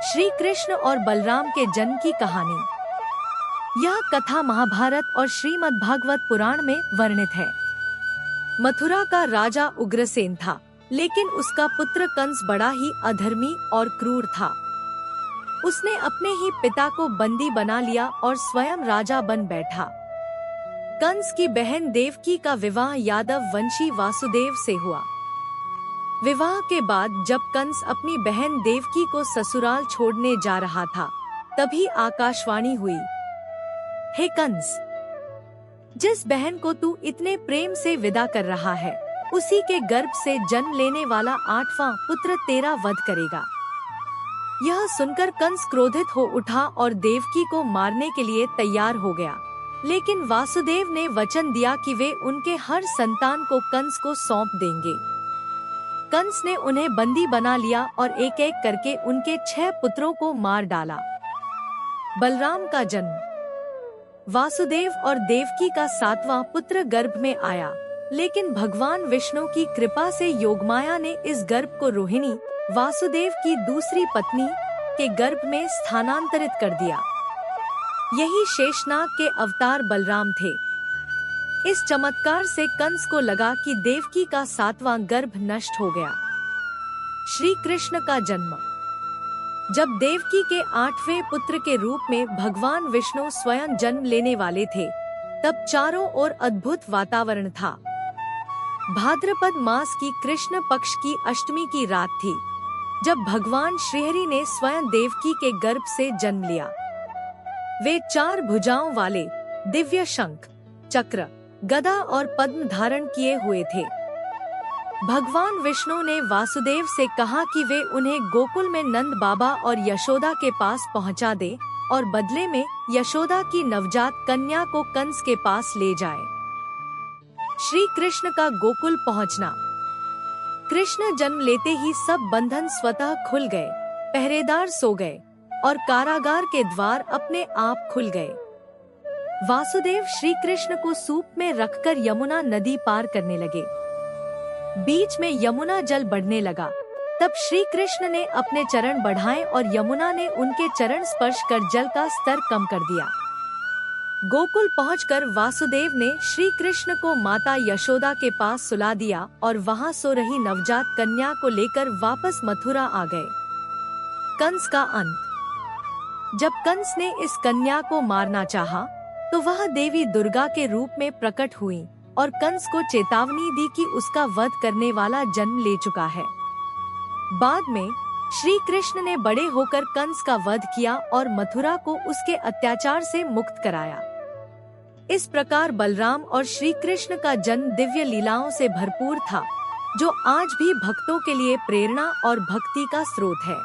श्री कृष्ण और बलराम के जन्म की कहानी। यह कथा महाभारत और श्रीमद् भागवत पुराण में वर्णित है। मथुरा का राजा उग्रसेन था, लेकिन उसका पुत्र कंस बड़ा ही अधर्मी और क्रूर था। उसने अपने ही पिता को बंदी बना लिया और स्वयं राजा बन बैठा। कंस की बहन देवकी का विवाह यादव वंशी वासुदेव से हुआ। विवाह के बाद जब कंस अपनी बहन देवकी को ससुराल छोड़ने जा रहा था, तभी आकाशवाणी हुई, हे कंस, जिस बहन को तू इतने प्रेम से विदा कर रहा है, उसी के गर्भ से जन्म लेने वाला 8वां पुत्र तेरा वध करेगा। यह सुनकर कंस क्रोधित हो उठा और देवकी को मारने के लिए तैयार हो गया, लेकिन वासुदेव ने वचन दिया कि वे उनके हर संतान को कंस को सौंप देंगे। कंस ने उन्हें बंदी बना लिया और एक एक करके उनके 6 पुत्रों को मार डाला। बलराम का जन्म। वासुदेव और देवकी का 7वां पुत्र गर्भ में आया, लेकिन भगवान विष्णु की कृपा से योगमाया ने इस गर्भ को रोहिणी, वासुदेव की दूसरी पत्नी, के गर्भ में स्थानांतरित कर दिया। यही शेषनाग के अवतार बलराम थे। इस चमत्कार से कंस को लगा कि देवकी का 7वां गर्भ नष्ट हो गया। श्री कृष्ण का जन्म। जब देवकी के 8वें पुत्र के रूप में भगवान विष्णु स्वयं जन्म लेने वाले थे, तब चारों ओर अद्भुत वातावरण था। भाद्रपद मास की कृष्ण पक्ष की अष्टमी की रात थी, जब भगवान श्रीहरि ने स्वयं देवकी के गर्भ से जन्म लिया। वे 4 भुजाओं वाले दिव्य शंख, चक्र, गदा और पद्म धारण किए हुए थे। भगवान विष्णु ने वासुदेव से कहा कि वे उन्हें गोकुल में नंद बाबा और यशोदा के पास पहुंचा दे और बदले में यशोदा की नवजात कन्या को कंस के पास ले जाए। श्री कृष्ण का गोकुल पहुंचना। कृष्ण जन्म लेते ही सब बंधन स्वतः खुल गए, पहरेदार सो गए और कारागार के द्वार अपने आप खुल गए। वासुदेव श्री कृष्ण को सूप में रखकर यमुना नदी पार करने लगे। बीच में यमुना जल बढ़ने लगा। तब श्री कृष्ण ने अपने चरण बढ़ाए और यमुना ने उनके चरण स्पर्श कर जल का स्तर कम कर दिया। गोकुल पहुंचकर वासुदेव ने श्री कृष्ण को माता यशोदा के पास सुला दिया और वहां सो रही नवजात कन्या को लेकर वापस मथुरा आ गए। कंस का अंत। जब कंस ने इस कन्या को मारना चाहा, तो वह देवी दुर्गा के रूप में प्रकट हुई और कंस को चेतावनी दी कि उसका वध करने वाला जन्म ले चुका है। बाद में श्री कृष्ण ने बड़े होकर कंस का वध किया और मथुरा को उसके अत्याचार से मुक्त कराया। इस प्रकार बलराम और श्री कृष्ण का जन्म दिव्य लीलाओं से भरपूर था, जो आज भी भक्तों के लिए प्रेरणा और भक्ति का स्रोत है।